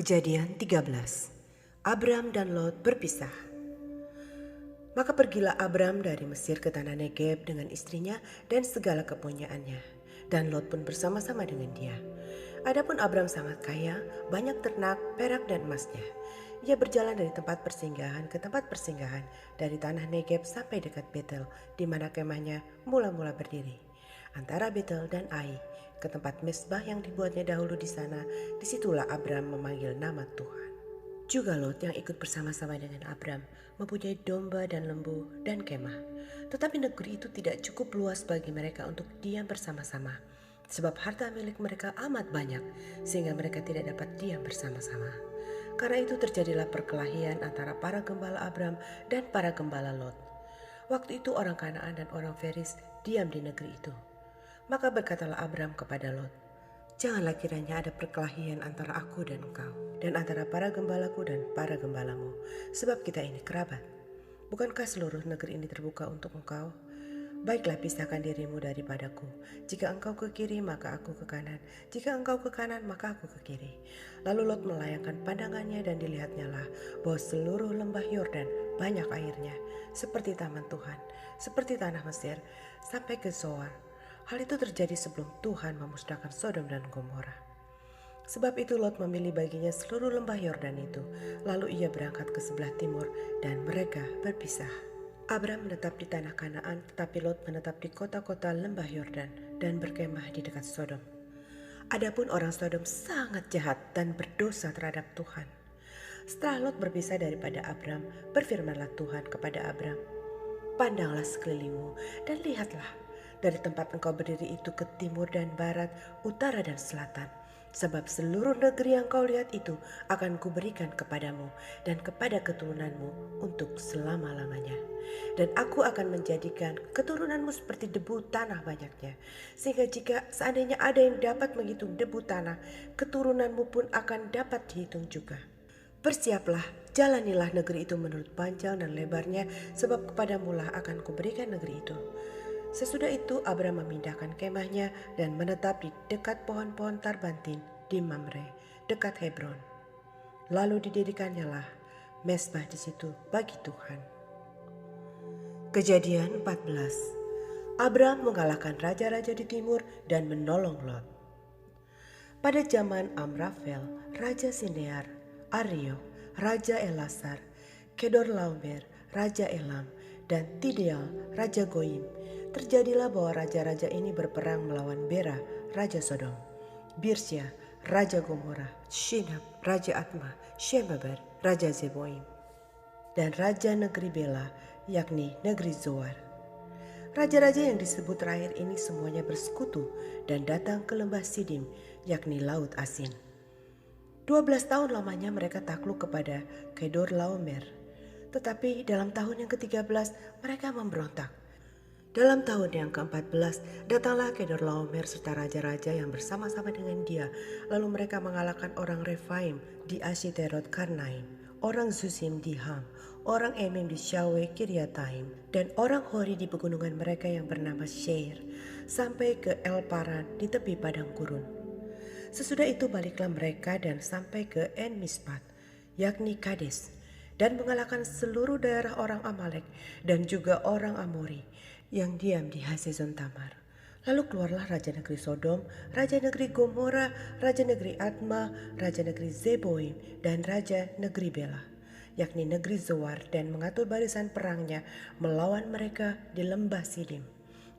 Kejadian 13. Abram dan Lot berpisah. Maka pergilah Abram dari Mesir ke tanah Negeb dengan istrinya dan segala kepunyaannya, dan Lot pun bersama-sama dengan dia. Adapun Abram sangat kaya, banyak ternak, perak dan emasnya. Ia berjalan dari tempat persinggahan ke tempat persinggahan, dari tanah Negeb sampai dekat Betel, di mana kemahnya mula-mula berdiri, antara Betel dan Ai, ke tempat mezbah yang dibuatnya dahulu di sana. Disitulah Abram memanggil nama Tuhan. Juga Lot yang ikut bersama-sama dengan Abram mempunyai domba dan lembu dan kemah. Tetapi negeri itu tidak cukup luas bagi mereka untuk diam bersama-sama, sebab harta milik mereka amat banyak, sehingga mereka tidak dapat diam bersama-sama. Karena itu terjadilah perkelahian antara para gembala Abram dan para gembala Lot. Waktu itu orang Kanaan dan orang Feris diam di negeri itu. Maka berkatalah Abram kepada Lot, "Janganlah kiranya ada perkelahian antara aku dan engkau, dan antara para gembalaku dan para gembalamu, sebab kita ini kerabat. Bukankah seluruh negeri ini terbuka untuk engkau? Baiklah, pisahkan dirimu daripadaku. Jika engkau ke kiri, maka aku ke kanan. Jika engkau ke kanan, maka aku ke kiri." Lalu Lot melayangkan pandangannya, dan dilihatnyalah bahwa seluruh lembah Yordan banyak airnya, seperti taman Tuhan, seperti tanah Mesir, sampai ke Zoar. Hal itu terjadi sebelum Tuhan memusnahkan Sodom dan Gomora. Sebab itu Lot memilih baginya seluruh lembah Yordan itu. Lalu ia berangkat ke sebelah timur, dan mereka berpisah. Abram menetap di tanah Kanaan, tetapi Lot menetap di kota-kota lembah Yordan dan berkemah di dekat Sodom. Adapun orang Sodom sangat jahat dan berdosa terhadap Tuhan. Setelah Lot berpisah daripada Abram, berfirmanlah Tuhan kepada Abram, "Pandanglah sekelilingmu dan lihatlah, dari tempat engkau berdiri itu ke timur dan barat, utara dan selatan. Sebab seluruh negeri yang kau lihat itu akan kuberikan kepadamu dan kepada keturunanmu untuk selama-lamanya. Dan aku akan menjadikan keturunanmu seperti debu tanah banyaknya, sehingga jika seandainya ada yang dapat menghitung debu tanah, keturunanmu pun akan dapat dihitung juga. Bersiaplah, jalanilah negeri itu menurut panjang dan lebarnya, sebab kepadamulah akan kuberikan negeri itu." Sesudah itu Abram memindahkan kemahnya dan menetap di dekat pohon-pohon tarbantin di Mamre, dekat Hebron. Lalu didirikannya mezbah di situ bagi Tuhan. Kejadian 14. Abram mengalahkan raja-raja di timur dan menolong Lot. Pada zaman Amrafel, Raja Sinear, Ariok, Raja Elasar, Kedorlaomer, Raja Elam, dan Tideal, Raja Goyim, terjadilah bahwa raja-raja ini berperang melawan Bera, Raja Sodom, Birsya, Raja Gomora, Shinab, Raja Atma, Shemeber, Raja Zeboim, dan Raja negeri Bela, yakni negeri Zoar. Raja-raja yang disebut terakhir ini semuanya bersekutu dan datang ke lembah Sidim, yakni Laut Asin. 12 tahun lamanya mereka takluk kepada Kedorlaomer. Tetapi dalam tahun yang ke-13 mereka memberontak. Dalam tahun yang ke-14 datanglah Kedorlaomer serta raja-raja yang bersama-sama dengan dia. Lalu mereka mengalahkan orang Refaim di Ashiterot Karnaim, orang Zusim di Ham, orang Emim di Syawe Kiryataim, dan orang Hori di pegunungan mereka yang bernama Sheir, sampai ke El Paran di tepi padang gurun. Sesudah itu baliklah mereka dan sampai ke En Mispat, yakni Kades, dan mengalahkan seluruh daerah orang Amalek dan juga orang Amori yang diam di Hasezon Tamar. Lalu keluarlah raja negeri Sodom, raja negeri Gomora, raja negeri Atma, raja negeri Zeboim, dan raja negeri Bela, yakni negeri Zoar, dan mengatur barisan perangnya melawan mereka di lembah Sidim,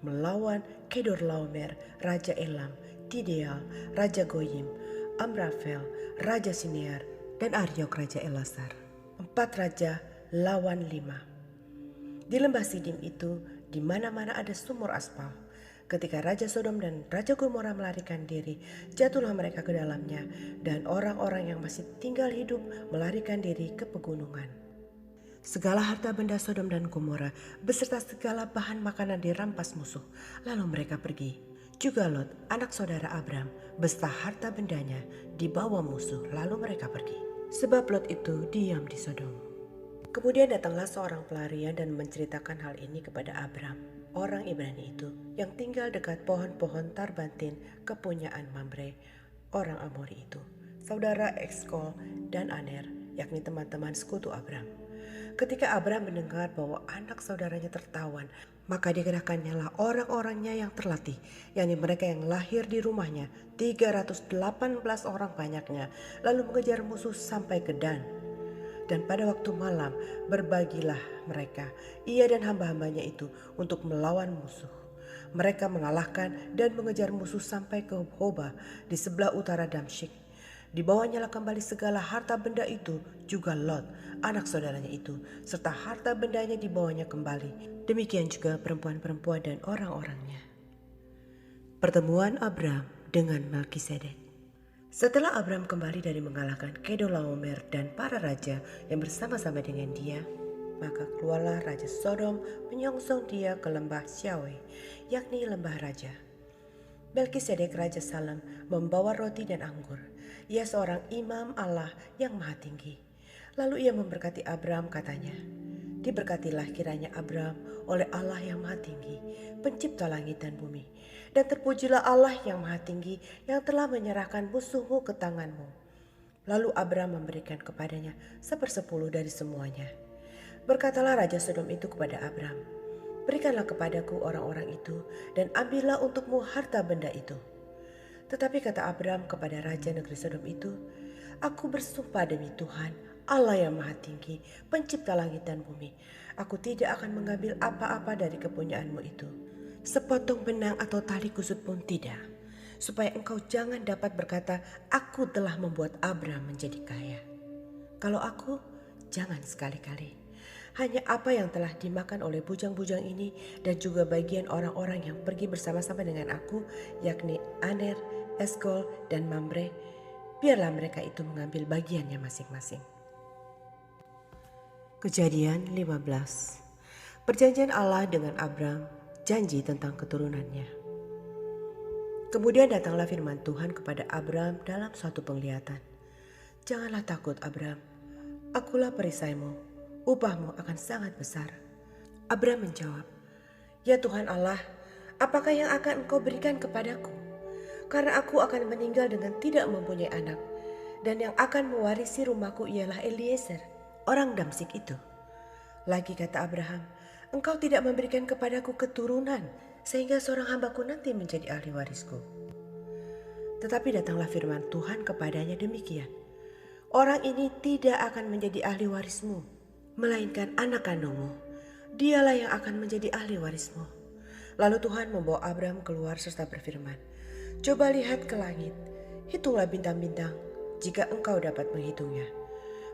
melawan Kedorlaomer, raja Elam, Tideal, raja Goyim, Amrafel, raja Sinear, dan Ariok, raja Elasar. 4 raja lawan 5. Di lembah Sidim itu, di mana-mana ada sumur aspal. Ketika Raja Sodom dan Raja Gomora melarikan diri, jatuhlah mereka ke dalamnya, dan orang-orang yang masih tinggal hidup melarikan diri ke pegunungan. Segala harta benda Sodom dan Gomora beserta segala bahan makanan dirampas musuh, lalu mereka pergi. Juga Lot, anak saudara Abram, beserta harta bendanya dibawa musuh, lalu mereka pergi. Sebab Lot itu diam di Sodom. Kemudian datanglah seorang pelarian dan menceritakan hal ini kepada Abram, orang Ibrani itu, yang tinggal dekat pohon-pohon tarbantin kepunyaan Mamre, orang Amori itu, saudara Eskol dan Aner, yakni teman-teman sekutu Abram. Ketika Abram mendengar bahwa anak saudaranya tertawan, maka dikerahkannya lah orang-orangnya yang terlatih, yakni mereka yang lahir di rumahnya, 318 orang banyaknya, lalu mengejar musuh sampai ke Dan. Dan pada waktu malam berbagilah mereka, ia dan hamba-hambanya itu, untuk melawan musuh. Mereka mengalahkan dan mengejar musuh sampai ke Hoba di sebelah utara Damsyik. Dibawanya kembali segala harta benda itu, juga Lot, anak saudaranya itu, serta harta bendanya dibawanya kembali. Demikian juga perempuan-perempuan dan orang-orangnya. Pertemuan Abram dengan Melkisedek. Setelah Abram kembali dari mengalahkan Kedorlaomer dan para raja yang bersama-sama dengan dia, maka keluarlah Raja Sodom menyongsong dia ke lembah Syaweh, yakni lembah raja. Melkisedek Raja Salem membawa roti dan anggur. Ia seorang imam Allah yang maha tinggi. Lalu ia memberkati Abram, katanya, "Diberkatilah kiranya Abram oleh Allah yang maha tinggi, pencipta langit dan bumi. Dan terpujilah Allah yang maha tinggi yang telah menyerahkan musuhmu ke tanganmu." Lalu Abram memberikan kepadanya 1/10 dari semuanya. Berkatalah Raja Sodom itu kepada Abram, "Berikanlah kepadaku orang-orang itu dan ambillah untukmu harta benda itu." Tetapi kata Abram kepada Raja negeri Sodom itu, "Aku bersumpah demi Tuhan, Allah yang maha tinggi, pencipta langit dan bumi, aku tidak akan mengambil apa-apa dari kepunyaanmu itu, sepotong benang atau tali kusut pun tidak, supaya engkau jangan dapat berkata, aku telah membuat Abram menjadi kaya. Kalau aku, jangan sekali-kali. Hanya apa yang telah dimakan oleh bujang-bujang ini dan juga bagian orang-orang yang pergi bersama-sama dengan aku, yakni Aner, Eskol, dan Mamre, biarlah mereka itu mengambil bagiannya masing-masing." Kejadian 15. Perjanjian Allah dengan Abram, janji tentang keturunannya. Kemudian datanglah firman Tuhan kepada Abram dalam suatu penglihatan. "Janganlah takut, Abram. Akulah perisaimu, upahmu akan sangat besar." Abram menjawab, "Ya Tuhan Allah, apakah yang akan Engkau berikan kepadaku? Karena aku akan meninggal dengan tidak mempunyai anak, dan yang akan mewarisi rumahku ialah Eliezer, orang Damsyik itu." Lagi kata Abraham, "Engkau tidak memberikan kepadaku keturunan, sehingga seorang hambaku nanti menjadi ahli warisku." Tetapi datanglah firman Tuhan kepadanya demikian, "Orang ini tidak akan menjadi ahli warismu, melainkan anak kandungmu. Dialah yang akan menjadi ahli warismu." Lalu Tuhan membawa Abram keluar serta berfirman, "Coba lihat ke langit, hitunglah bintang-bintang, jika engkau dapat menghitungnya."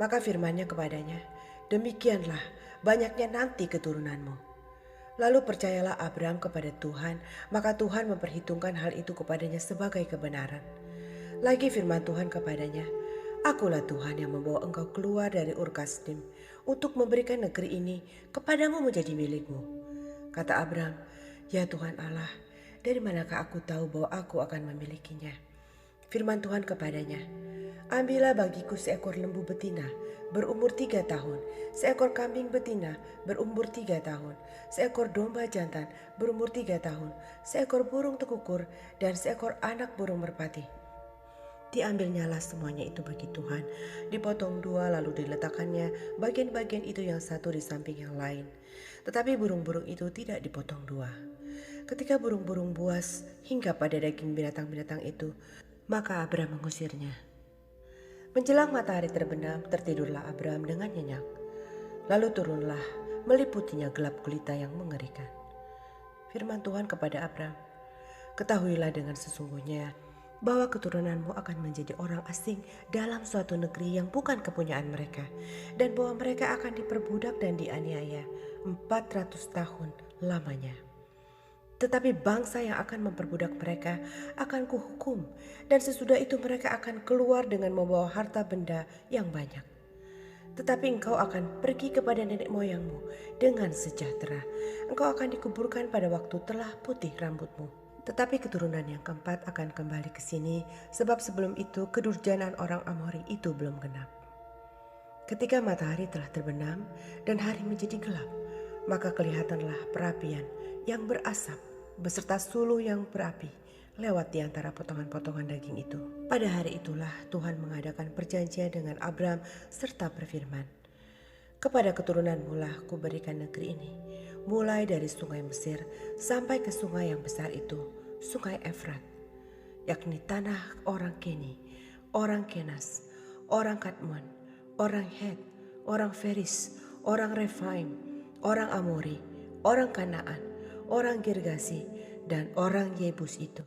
Maka firman-Nya kepadanya, "Demikianlah banyaknya nanti keturunanmu." Lalu percayalah Abram kepada Tuhan, maka Tuhan memperhitungkan hal itu kepadanya sebagai kebenaran. Lagi firman Tuhan kepadanya, "Akulah Tuhan yang membawa engkau keluar dari Ur Kasdim untuk memberikan negeri ini kepadamu menjadi milikmu." Kata Abram, "Ya Tuhan Allah, dari manakah aku tahu bahwa aku akan memilikinya?" Firman Tuhan kepadanya, "Ambillah bagiku seekor lembu betina berumur 3 tahun, seekor kambing betina berumur 3 tahun, seekor domba jantan berumur 3 tahun, seekor burung tekukur, dan seekor anak burung merpati." Diambilnyalah semuanya itu bagi Tuhan, dipotong 2 lalu diletakkannya bagian-bagian itu yang satu di samping yang lain. Tetapi burung-burung itu tidak dipotong 2. Ketika burung-burung buas hingga pada daging binatang-binatang itu, maka Abram mengusirnya. Menjelang matahari terbenam, tertidurlah Abram dengan nyenyak. Lalu turunlah, meliputinya gelap gulita yang mengerikan. Firman Tuhan kepada Abram, "Ketahuilah dengan sesungguhnya bahwa keturunanmu akan menjadi orang asing dalam suatu negeri yang bukan kepunyaan mereka, dan bahwa mereka akan diperbudak dan dianiaya 400 tahun lamanya. Tetapi bangsa yang akan memperbudak mereka akan kuhukum, dan sesudah itu mereka akan keluar dengan membawa harta benda yang banyak. Tetapi engkau akan pergi kepada nenek moyangmu dengan sejahtera. Engkau akan dikuburkan pada waktu telah putih rambutmu. Tetapi keturunan yang keempat akan kembali ke sini, sebab sebelum itu kedurjanan orang Amori itu belum genap." Ketika matahari telah terbenam dan hari menjadi gelap, maka kelihatanlah perapian yang berasap beserta suluh yang berapi lewat di antara potongan-potongan daging itu. Pada hari itulah Tuhan mengadakan perjanjian dengan Abram serta berfirman, "Kepada keturunanmu lah kuberikan negeri ini, mulai dari sungai Mesir sampai ke sungai yang besar itu, sungai Efrat, yakni tanah orang Keni, orang Kenas, orang Kadmon, orang Het, orang Feris, orang Refaim, orang Amori, orang Kanaan, orang Girgasi, dan orang Yebus itu."